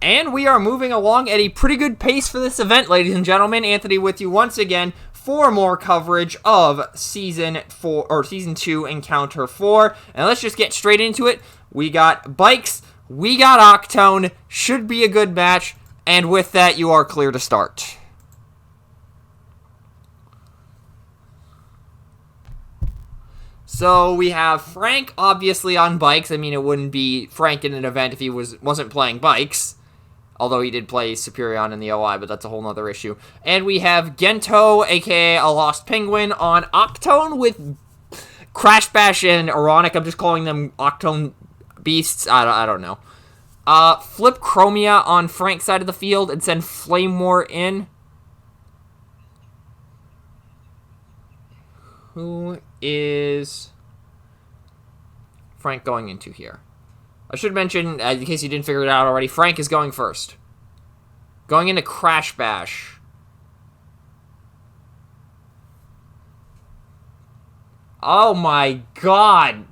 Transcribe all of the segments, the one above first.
And we are moving along at a pretty good pace for this event, ladies and gentlemen. Anthony with you once again for more coverage of Season 2 Encounter 4. And let's just get straight into it. We got bikes, we got Octone, should be a good match. And with that, you are clear to start. So we have Frank, obviously, on bikes. I mean, it wouldn't be Frank in an event if he wasn't playing bikes. Although he did play Superion in the OI, but that's a whole nother issue. And we have Gentoooo, a.k.a. ALostPenguin, on Octone with Crashbash and Aronik. I'm just calling them Octone beasts. I don't know. Flip Chromia on Frank's side of the field and send Flame War in. Who is Frank going into here? I should mention, in case you didn't figure it out already, Frank is going first. Going into Crashbash. Oh my god.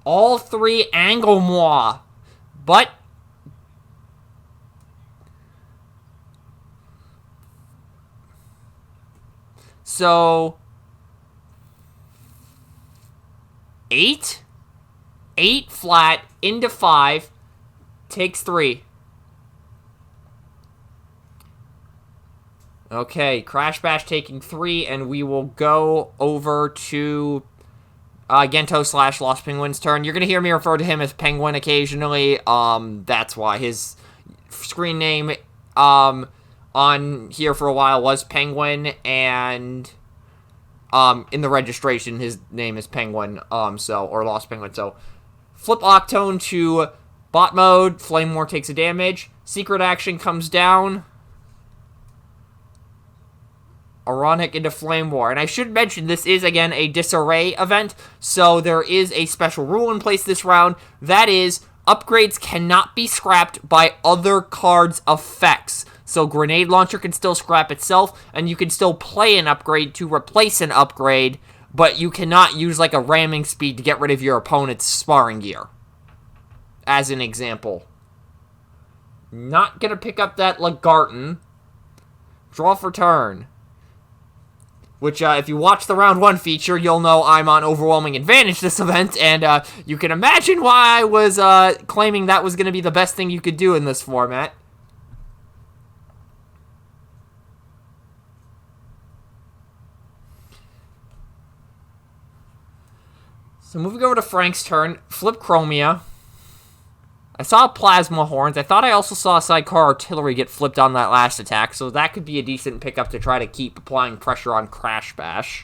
All three Angle Moi. But so 8 flat into 5 takes 3. Okay, Crashbash taking 3, and we will go over to Gentoooo / ALostPenguin's turn. You're going to hear me refer to him as Penguin occasionally. That's why his screen name on here for a while was Penguin, and in the registration his name is Penguin, or ALostPenguin. So flip Octone to bot mode. Flame War takes a damage. Secret action comes down. Aronik into Flame War. And I should mention, this is, again, a disarray event, so there is a special rule in place this round. That is, upgrades cannot be scrapped by other cards' effects. So Grenade Launcher can still scrap itself, and you can still play an upgrade to replace an upgrade, but you cannot use, like, a ramming speed to get rid of your opponent's sparring gear. As an example. Not gonna pick up that Lagarten. Draw for turn. Which, if you watch the round 1 feature, you'll know I'm on overwhelming advantage this event, and you can imagine why I was claiming that was going to be the best thing you could do in this format. So moving over to Frank's turn, flip Chromia. I saw Plasma Horns. I thought I also saw Sidecar Artillery get flipped on that last attack, so that could be a decent pickup to try to keep applying pressure on Crashbash.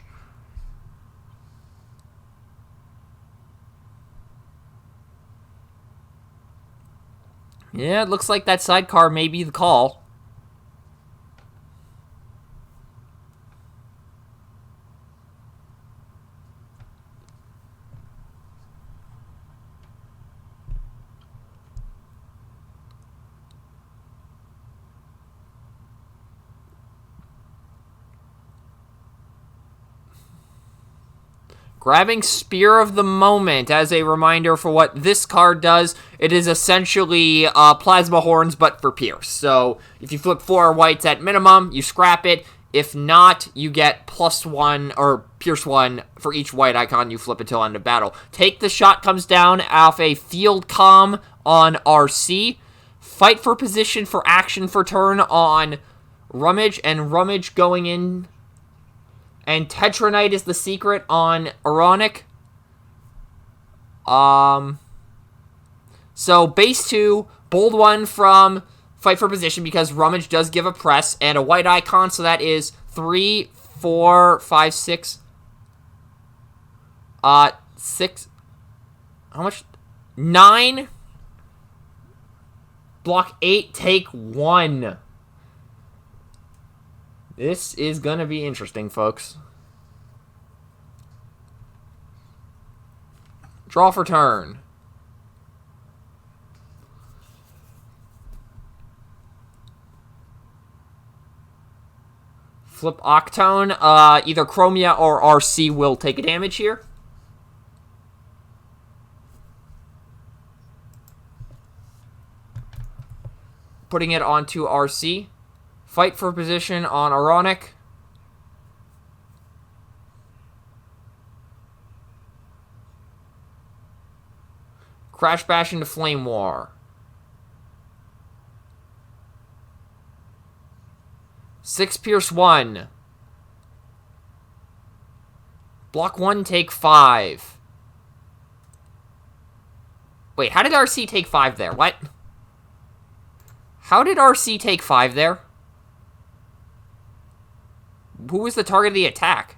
Yeah, it looks like that Sidecar may be the call. Grabbing Spear of the Moment as a reminder for what this card does. It is essentially Plasma Horns, but for Pierce. So if you flip 4 whites at minimum, you scrap it. If not, you get +1 or Pierce 1 for each white icon you flip until end of battle. Take the Shot comes down off a Field Comm on RC. Fight for position for action for turn on Rummage, and Rummage going in. And Tetranite is the secret on Aronik. So base 2, bold 1 from Fight for Position because Rummage does give a press, and a white icon, so that is 3, 4, 5, 6. 6. How much? 9. Block 8, take 1. This is going to be interesting, folks. Draw for turn. Flip Octone. Either Chromia or RC will take a damage here. putting it onto RC. Fight for position on Aronik. Crashbash into Flame War. 6 Pierce 1. Block 1, take 5. Wait, how did RC take 5 there? What? How did RC take 5 there? Who was the target of the attack?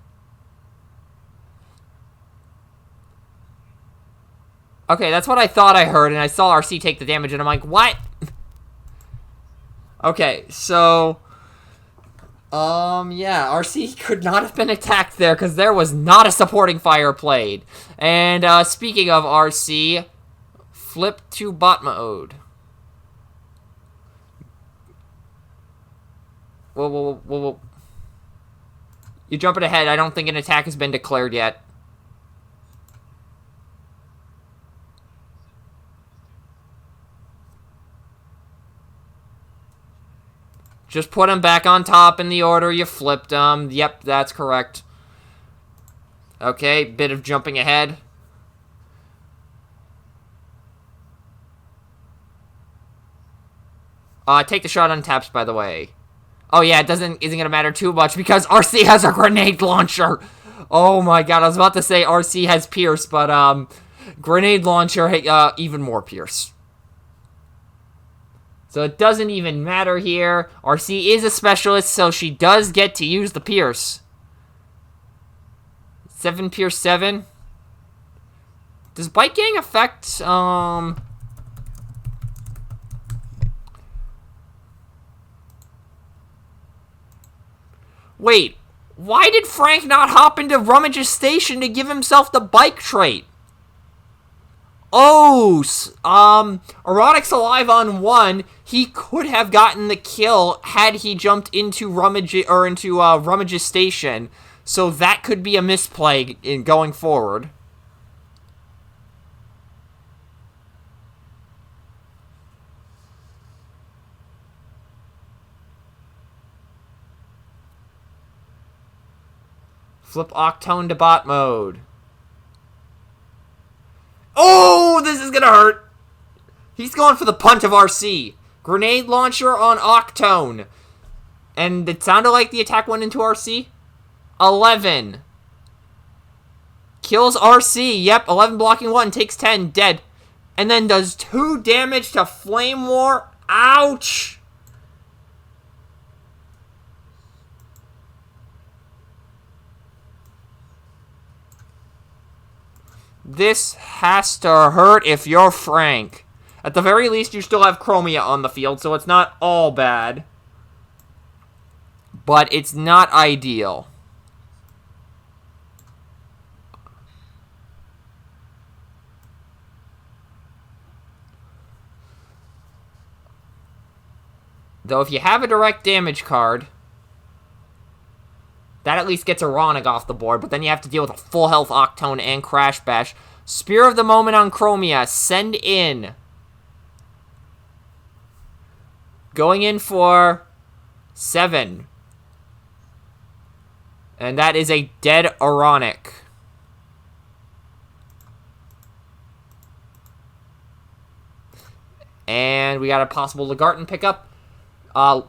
Okay, that's what I thought I heard, and I saw RC take the damage, and I'm like, what? Okay, so... yeah, RC could not have been attacked there, because there was not a supporting fire played. And, speaking of RC, flip to bot mode. Whoa. You're jumping ahead. I don't think an attack has been declared yet. Just put them back on top in the order you flipped them. Yep, that's correct. Okay, bit of jumping ahead. Take the shot on taps, by the way. Oh yeah, isn't gonna matter too much because RC has a grenade launcher. Oh my god, I was about to say RC has Pierce, but grenade launcher even more Pierce. So it doesn't even matter here. RC is a specialist, so she does get to use the Pierce. 7 Pierce 7. Does Bite Gang affect, Wait, why did Frank not hop into Rummage's station to give himself the bike trait? Oh, Aronik's alive on 1. He could have gotten the kill had he jumped into Rummage's station. So that could be a misplay in going forward. Flip Octone to bot mode. Oh, this is gonna hurt. He's going for the punt of RC. Grenade launcher on Octone. And it sounded like the attack went into RC. 11. Kills RC. Yep, 11 blocking 1. Takes 10. Dead. And then does 2 damage to Flame War. Ouch. This has to hurt if you're Frank. At the very least, you still have Chromia on the field, so it's not all bad. But it's not ideal. Though if you have a direct damage card, that at least gets Aronik off the board, but then you have to deal with a full health Octone and Crashbash. Spear of the Moment on Chromia. Send in. Going in for 7. And that is a dead Aronik. And we got a possible Lagarten pickup.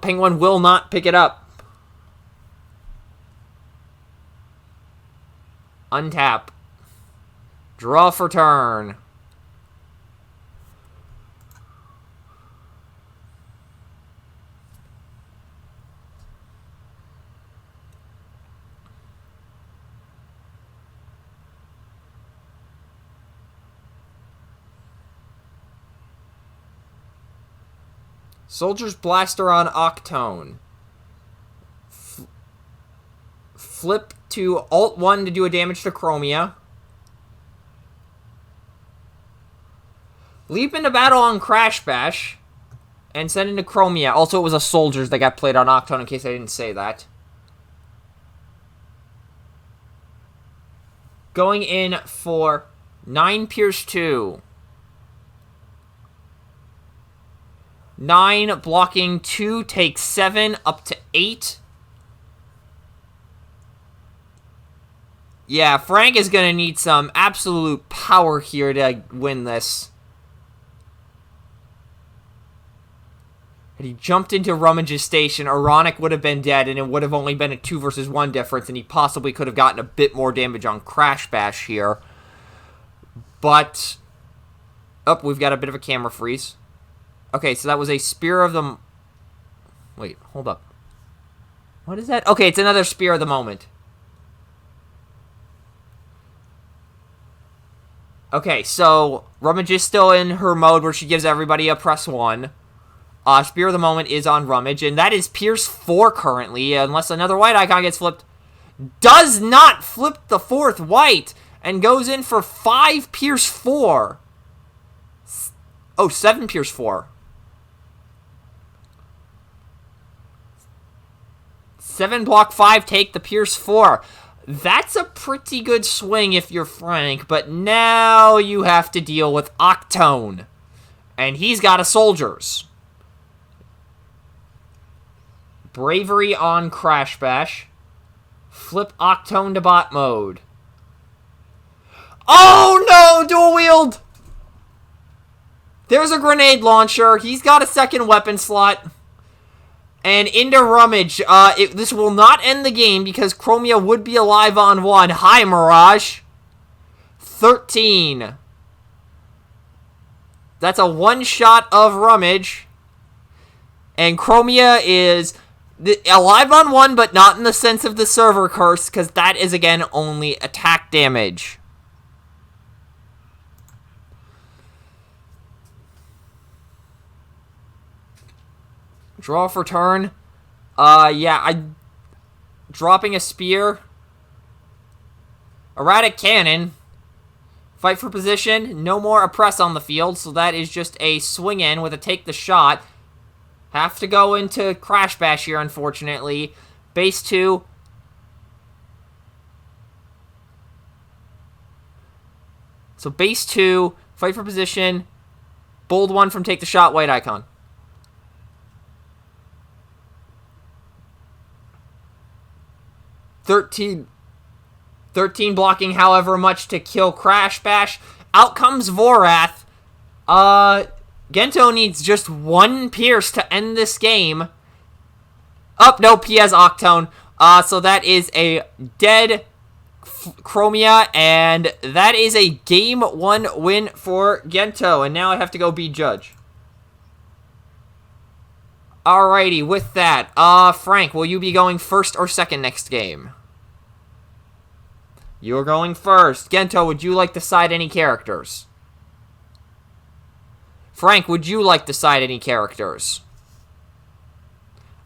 Penguin will not pick it up. Untap. Draw for turn. Soldier's Blaster on Octone. Flip to Alt 1 to do a damage to Chromia. Leap into battle on Crashbash. And send into Chromia. Also, it was a Soldier's that got played on Octone, in case I didn't say that. Going in for 9 Pierce 2. 9, blocking 2, takes 7, up to 8. Yeah, Frank is going to need some absolute power here to win this. And he jumped into Rummage's station. Aronik would have been dead, and it would have only been a 2 versus 1 difference, and he possibly could have gotten a bit more damage on Crashbash here. But... oh, we've got a bit of a camera freeze. Okay, so that was a Spear of the... wait, hold up. What is that? Okay, it's another Spear of the Moment. Okay, so Rummage is still in her mode where she gives everybody a press 1. Spear of the Moment is on Rummage, and that is Pierce 4 currently, unless another white icon gets flipped. Does not flip the 4th white, and goes in for 5 Pierce 4. Oh, 7 Pierce 4. 7 block 5, take the Pierce 4. That's a pretty good swing if you're Frank, but now you have to deal with Octone. And he's got a Soldiers. Bravery on Crashbash. Flip Octone to bot mode. Oh no, dual wield! There's a grenade launcher. He's got a second weapon slot. And into Rummage. This will not end the game because Chromia would be alive on 1. Hi, Mirage. 13. That's a one-shot of Rummage. And Chromia is alive on 1, but not in the sense of the server curse, because that is, again, only attack damage. Draw for turn. Dropping a Spear. Erratic Cannon. Fight for position. No more Oppress on the field, so that is just a swing in with a take the shot. Have to go into Crashbash here, unfortunately. Base 2. So base 2. Fight for position. Bold 1 from take the shot, white icon. 13 blocking, however much to kill Crashbash. Out comes Vorath. Gentoooo needs just 1 Pierce to end this game. Oh, nope, he has Octone. So that is a dead Chromia, and that is a Game 1 win for Gentoooo. And now I have to go be judge. Alrighty, with that, Frank, will you be going first or second next game? You're going first. Gentoooo, would you like to side any characters? Frank, would you like to side any characters?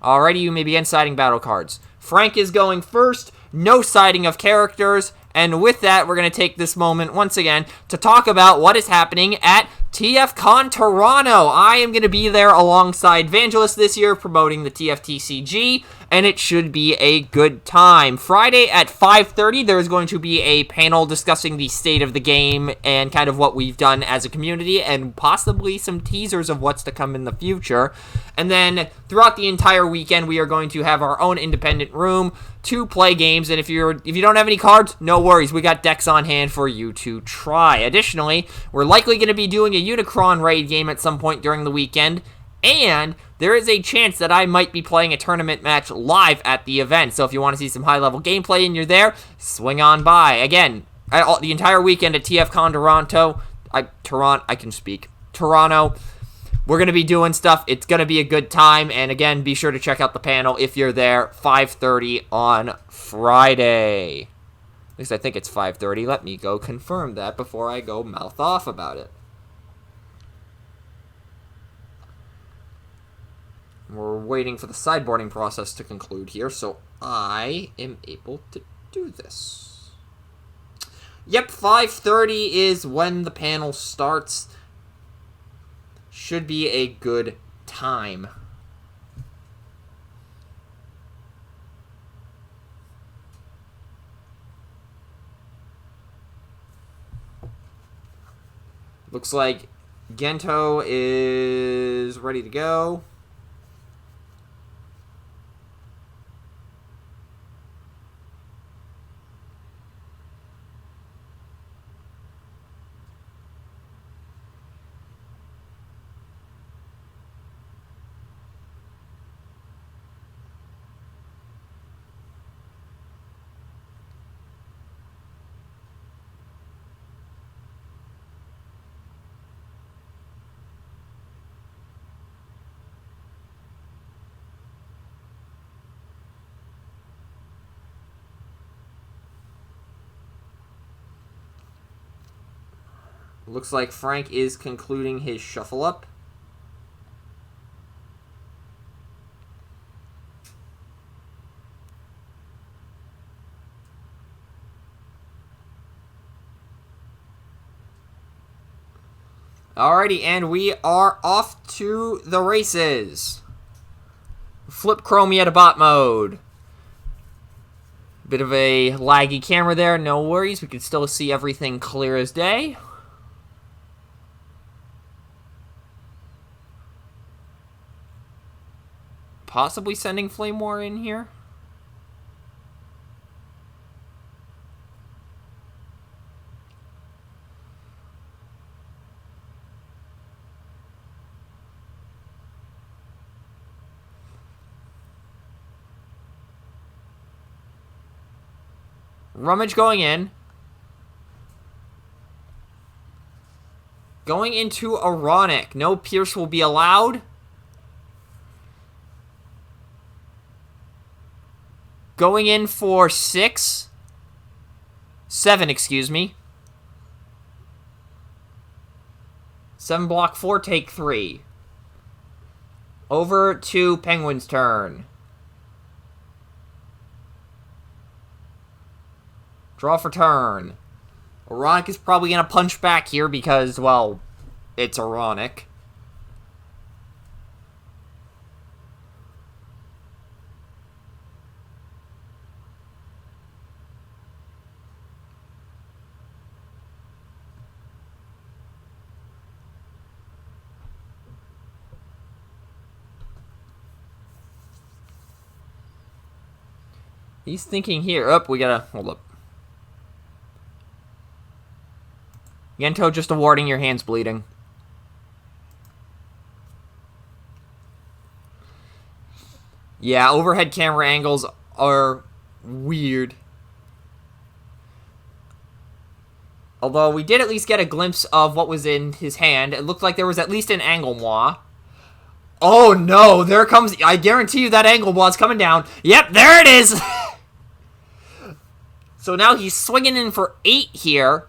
Alrighty, you may begin siding battle cards. Frank is going first, no siding of characters, and with that, we're going to take this moment once again to talk about what is happening at TFCon Toronto. I am going to be there alongside Vangelist this year promoting the TFTCG, and it should be a good time. Friday at 5:30, there's going to be a panel discussing the state of the game and kind of what we've done as a community and possibly some teasers of what's to come in the future. And then throughout the entire weekend, we are going to have our own independent room to play games, and if you don't have any cards, no worries, we got decks on hand for you to try. Additionally, we're likely going to be doing a Unicron raid game at some point during the weekend, and there is a chance that I might be playing a tournament match live at the event, so if you want to see some high-level gameplay and you're there, swing on by. Again, the entire weekend at TFCon Toronto, Toronto, we're going to be doing stuff. It's going to be a good time. And again, be sure to check out the panel if you're there. 5:30 on Friday. At least I think it's 5:30. Let me go confirm that before I go mouth off about it. We're waiting for the sideboarding process to conclude here, so I am able to do this. Yep, 5:30 is when the panel starts. Should be a good time. Looks like Gentoooo is ready to go. Looks like Frank is concluding his shuffle up. Alrighty, and we are off to the races. Flip Chromie out of bot mode. Bit of a laggy camera there, no worries. We can still see everything clear as day. Possibly sending Flame War in here. Rummage going in. Going into Aronik. No Pierce will be allowed. Going in for 7, excuse me. 7 block 4, take 3. Over to Penguin's turn. Draw for turn. Aronik is probably going to punch back here because, well, it's Aronik. He's thinking here. Oh, we gotta... Hold up. Gentoooo just awarding your hands bleeding. Yeah, overhead camera angles are weird. Although we did at least get a glimpse of what was in his hand. It looked like there was at least an angle moi. Oh no, there comes... I guarantee you that angle moi is coming down. Yep, there it is! So now he's swinging in for 8 here.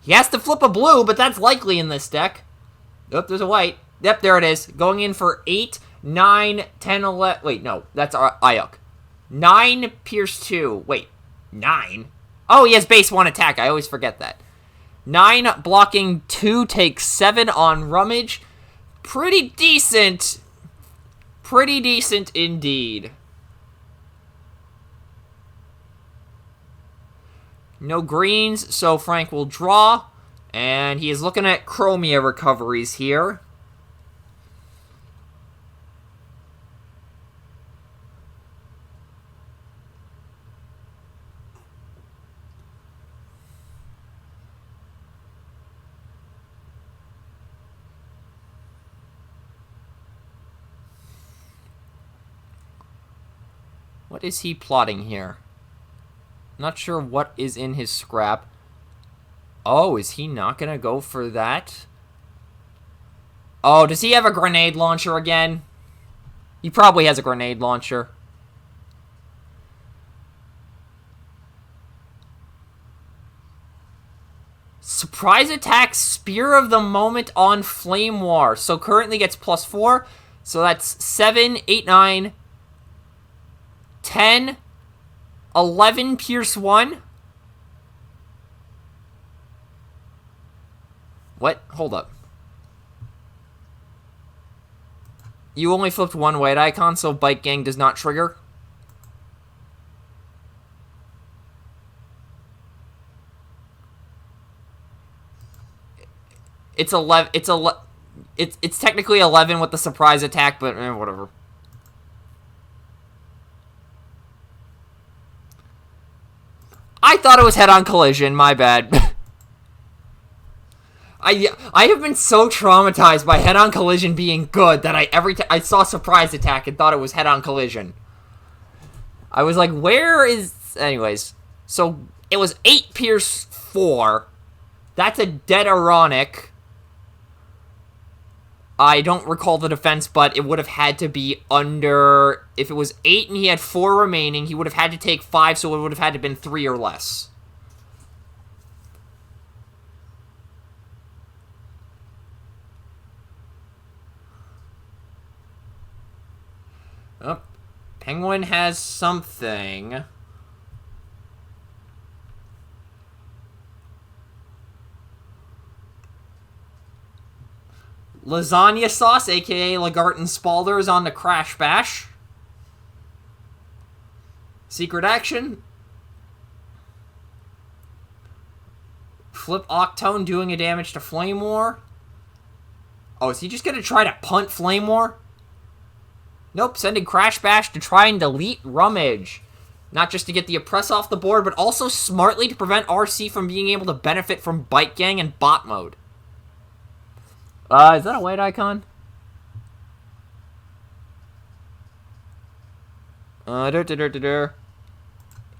He has to flip a blue, but that's likely in this deck. Oh, there's a white. Yep, there it is. Going in for 8, 9, 10, 11... Wait, no, that's Ayuk. 9, Pierce 2. Wait, 9? Oh, he has base 1 attack. I always forget that. 9, blocking 2, takes 7 on Rummage. Pretty decent. Pretty decent indeed. No greens, so Frank will draw. And he is looking at Chromia recoveries here. What is he plotting here? Not sure what is in his scrap. Oh, is he not going to go for that? Oh, does he have a grenade launcher again? He probably has a grenade launcher. Surprise attack, Spear of the Moment on Flame War. So currently gets +4. So that's 7, 8, 9, 10, 11 Pierce 1. What? Hold up. You only flipped 1 white icon, so Bike Gang does not trigger. It's 11. It's technically 11 with the surprise attack, but whatever. I thought it was head-on collision. My bad. I have been so traumatized by head-on collision being good that every time I saw surprise attack and thought it was head-on collision. I was like, where is... Anyways, so it was 8 Pierce 4. That's a dead Aronik. I don't recall the defense, but it would have had to be under... If it was 8 and he had 4 remaining, he would have had to take 5, so it would have had to have been 3 or less. Oh, Penguin has something. Lasagna Sauce, aka Lagarten Spalder, is on the Crash Bash. Secret action. Flip Octone doing a damage to Flame War. Oh, is he just going to try to punt Flame War? Nope, sending Crash Bash to try and delete Rummage. Not just to get the Oppress off the board, but also smartly to prevent RC from being able to benefit from Bite Gang and Bot Mode. Is that a white icon?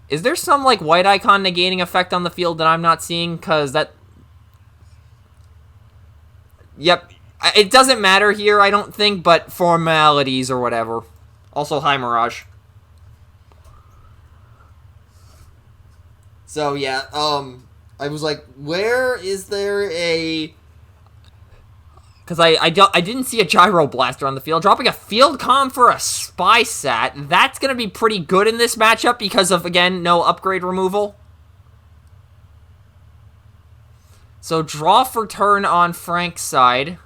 Is there some, like, white icon negating effect on the field that I'm not seeing? Because that... Yep. It doesn't matter here, I don't think, but formalities or whatever. Also, hi, Mirage. So, yeah, I was like, where is there a... Because I didn't see a Gyro Blaster on the field. Dropping a Field Comm for a Spy Sat. That's going to be pretty good in this matchup because of, again, no upgrade removal. So, draw for turn on Frank's side.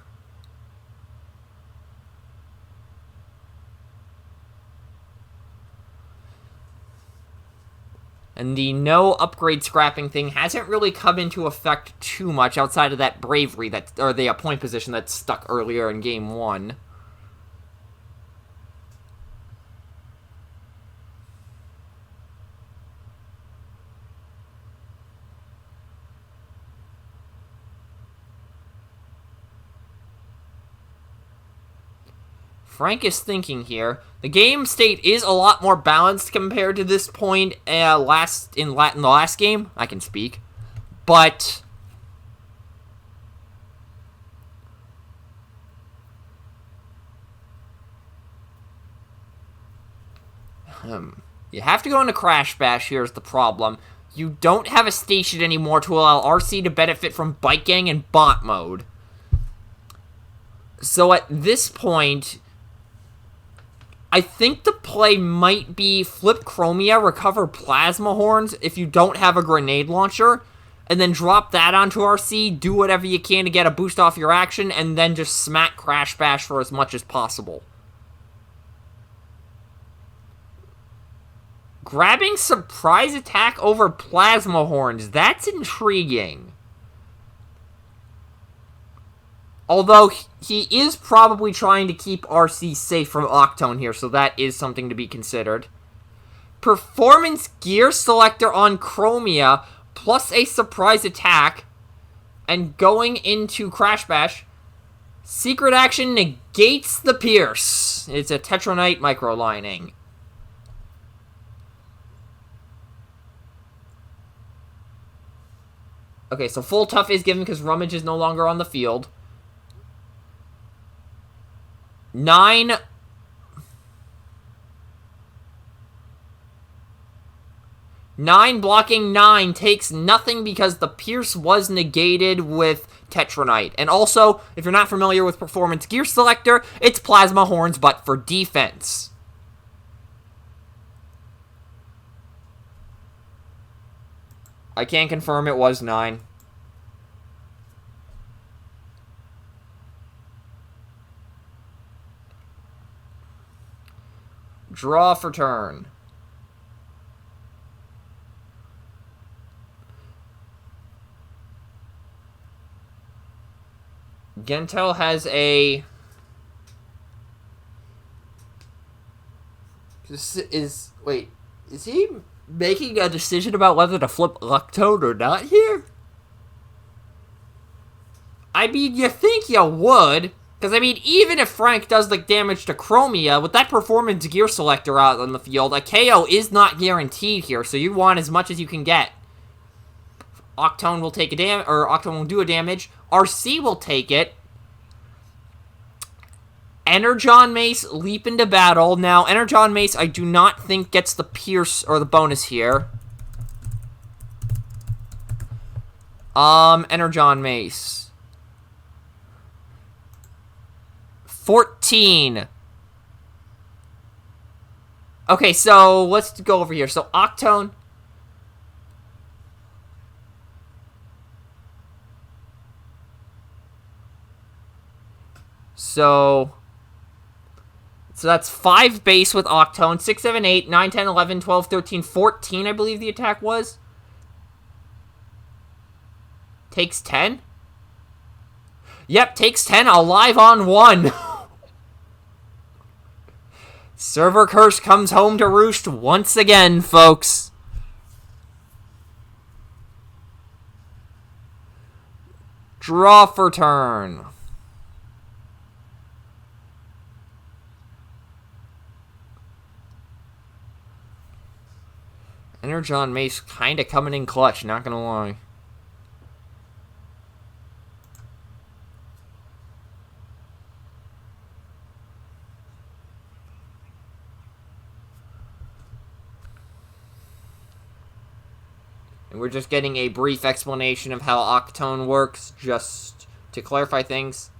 And the no upgrade scrapping thing hasn't really come into effect too much outside of that bravery or the point position that stuck earlier in game 1. Frank is thinking here. The game state is a lot more balanced compared to this point in the last game. I can speak. But you have to go into Crash Bash. Here's the problem. You don't have a station anymore to allow RC to benefit from Bite Gang and Bot Mode. So at this point... I think the play might be flip Chromia, recover Plasma Horns if you don't have a grenade launcher, and then drop that onto RC, do whatever you can to get a boost off your action, and then just smack Crash Bash for as much as possible. Grabbing Surprise Attack over Plasma Horns, that's intriguing. Although, he is probably trying to keep RC safe from Octone here, so that is something to be considered. Performance Gear Selector on Chromia, plus a surprise attack, and going into Crash Bash. Secret action negates the Pierce. It's a Tetronite microlining. Okay, so full tough is given because Rummage is no longer on the field. 9 blocking 9 takes nothing because the Pierce was negated with Tetronite. And also, if you're not familiar with Performance Gear Selector, it's Plasma Horns, but for defense. I can confirm it was 9. Draw for turn. Gentoooo has a... Wait, is he making a decision about whether to flip Octone or not here? I mean, you think you would. Because, I mean, even if Frank does, like, damage to Chromia, with that performance gear selector out on the field, a KO is not guaranteed here, so you want as much as you can get. Octone will take a Octone will do a damage. RC will take it. Energon Mace, leap into battle. Now, Energon Mace, I do not think gets the pierce, or the bonus here. Energon Mace. 14. Okay, so let's go over here. So Octone. So that's 5 base with Octone. 6, 7, 8, 9, 10, 11, 12, 13, 14, I believe the attack was. Takes 10? Yep, takes 10, alive on 1. Server Curse comes home to roost once again, folks. Draw for turn. Energon Mace kind of coming in clutch, not gonna lie. And we're just getting a brief explanation of how Octone works, just to clarify things.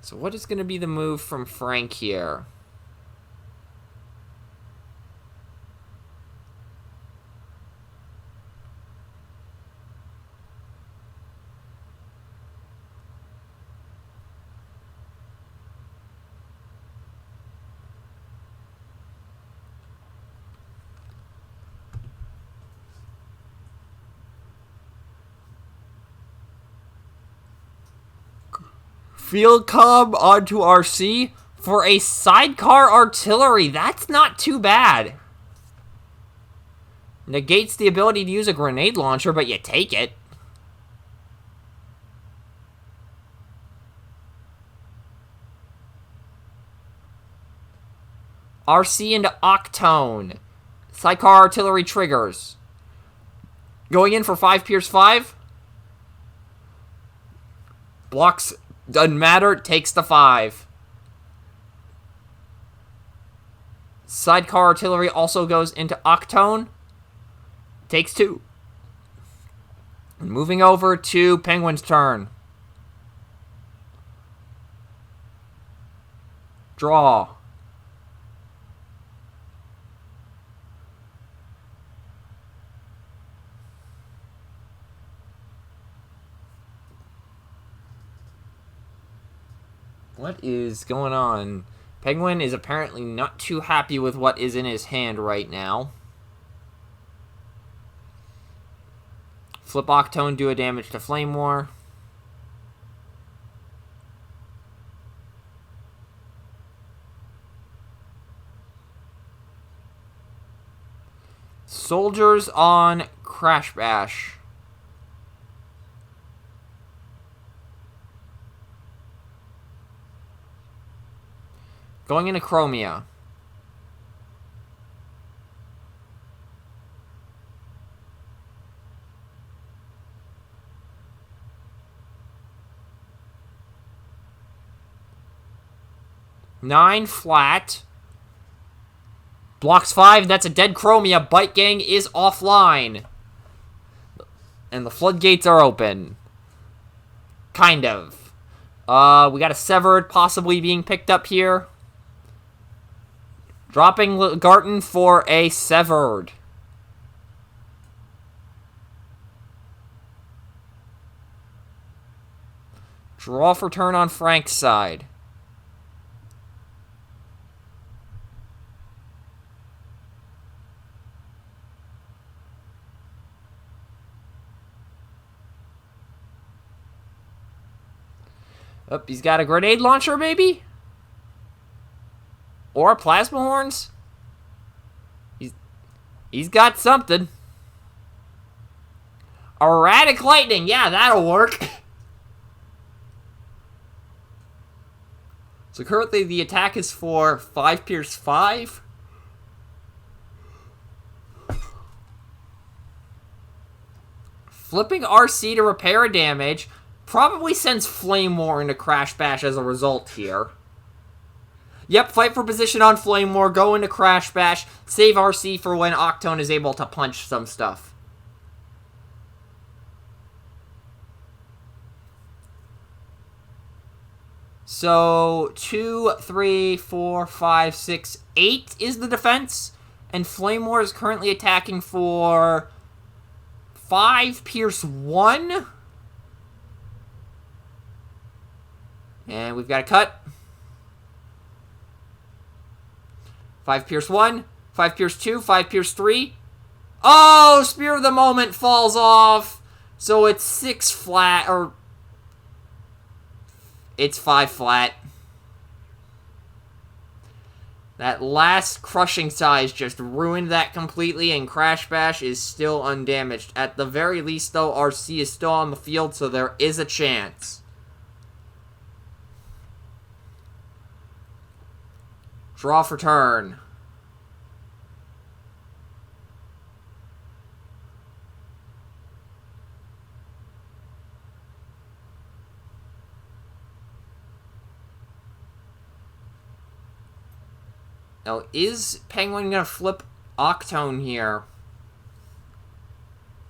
So what is going to be the move from Frank here? Field Comm onto RC for a sidecar artillery. That's not too bad. Negates the ability to use a grenade launcher, but you take it. RC into Octone. Sidecar artillery triggers. Going in for 5 Pierce 5. Blocks, doesn't matter, takes the 5. Sidecar artillery also goes into Octone. Takes 2. Moving over to Penguin's turn. Draw. What is going on? Penguin is apparently not too happy with what is in his hand right now. Flip Octone, do a damage to Flame War. Soldiers on Crashbash. Going into Chromia. Nine flat. Blocks 5. That's a dead Chromia. Bite Gang is offline. And the floodgates are open. Kind of. We got a Severed possibly being picked up here. Dropping Garten for a Severed. Draw for turn on Frank's side. Oh, he's got a grenade launcher, maybe? Or plasma horns? He's got something. Erratic lightning. Yeah, that'll work. So currently the attack is for 5 Pierce 5. Flipping RC to repair damage. Probably sends Flame War into Crash Bash as a result here. Yep, fight for position on Flame War, go into Crash Bash, save RC for when Octone is able to punch some stuff. So, 2, 3, 4, 5, 6, 8 is the defense. And Flame War is currently attacking for 5 Pierce 1. And we've got a cut. 5 Pierce 1, 5 Pierce 2, 5 Pierce 3. Oh, Spear of the Moment falls off. So it's 6 flat, or it's 5 flat. That last crushing size just ruined that completely, and Crash Bash is still undamaged. At the very least, though, RC is still on the field, so there is a chance. Draw for turn. Now, is Penguin going to flip Octone here?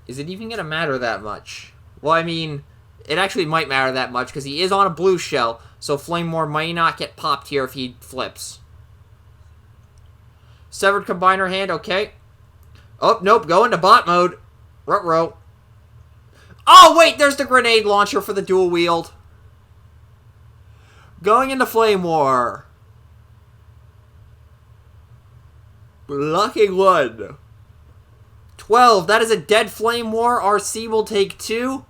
Is it even going to matter that much? Well, I mean, it actually might matter that much because he is on a blue shell, so Flame War might not get popped here if he flips. Severed Combiner hand, okay. Oh, nope, go into bot mode. Ruh-roh. Oh, wait, there's the grenade launcher for the dual wield. Going into Flame War. Blocking 1. 12, that is a dead Flame War. RC will take 2.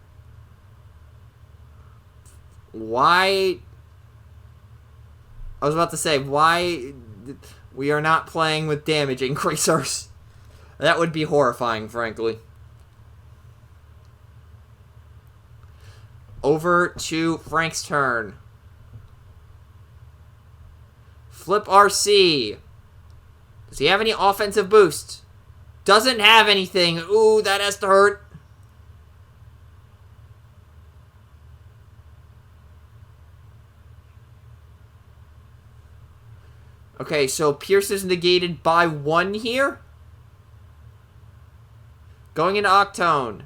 Why? I was about to say, why... We are not playing with damage increasers. That would be horrifying, frankly. Over to Frank's turn. Flip RC. Does he have any offensive boost? Doesn't have anything. Ooh, that has to hurt. Okay, so Pierce is negated by 1 here. Going into Octone.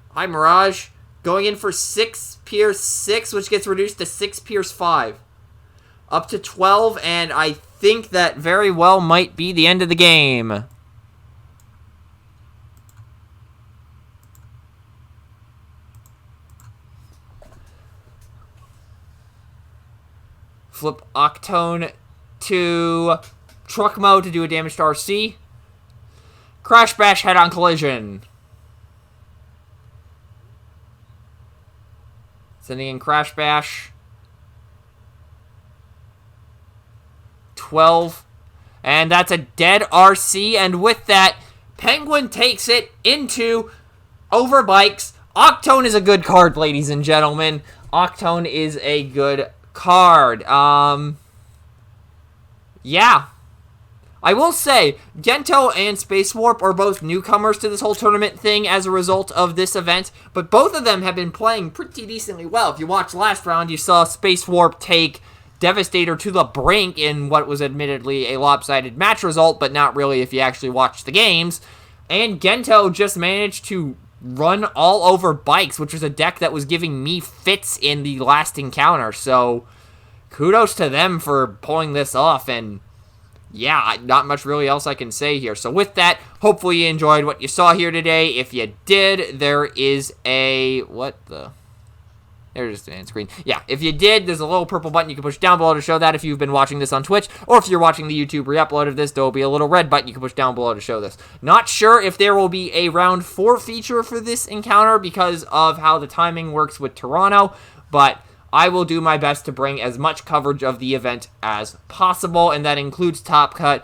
Hi, Mirage. Going in for 6 Pierce 6, which gets reduced to 6 Pierce 5. Up to 12, and I think that very well might be the end of the game. Flip Octone to Truck Mode to do a damage to RC. Crash Bash head-on collision. Sending in Crash Bash. 12. And that's a dead RC. And with that, Penguin takes it into Overbikes. Octone is a good card, ladies and gentlemen. Octone is a good card. Yeah. I will say, Gentoooo and Space Warp are both newcomers to this whole tournament thing as a result of this event, but both of them have been playing pretty decently well. If you watched last round, you saw Space Warp take Devastator to the brink in what was admittedly a lopsided match result, but not really if you actually watched the games. And Gentoooo just managed to run all over Bikes, which was a deck that was giving me fits in the last encounter. So, kudos to them for pulling this off, and yeah, not much really else I can say here. So with that, hopefully you enjoyed what you saw here today. If you did, there is a... There's just an end screen. Yeah, if you did, there's a little purple button you can push down below to show that if you've been watching this on Twitch, or if you're watching the YouTube re-upload of this, there will be a little red button you can push down below to show this. Not sure if there will be a round 4 feature for this encounter because of how the timing works with Toronto, but I will do my best to bring as much coverage of the event as possible, and that includes Top Cut.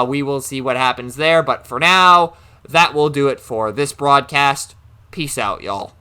We will see what happens there, but for now, that will do it for this broadcast. Peace out, y'all.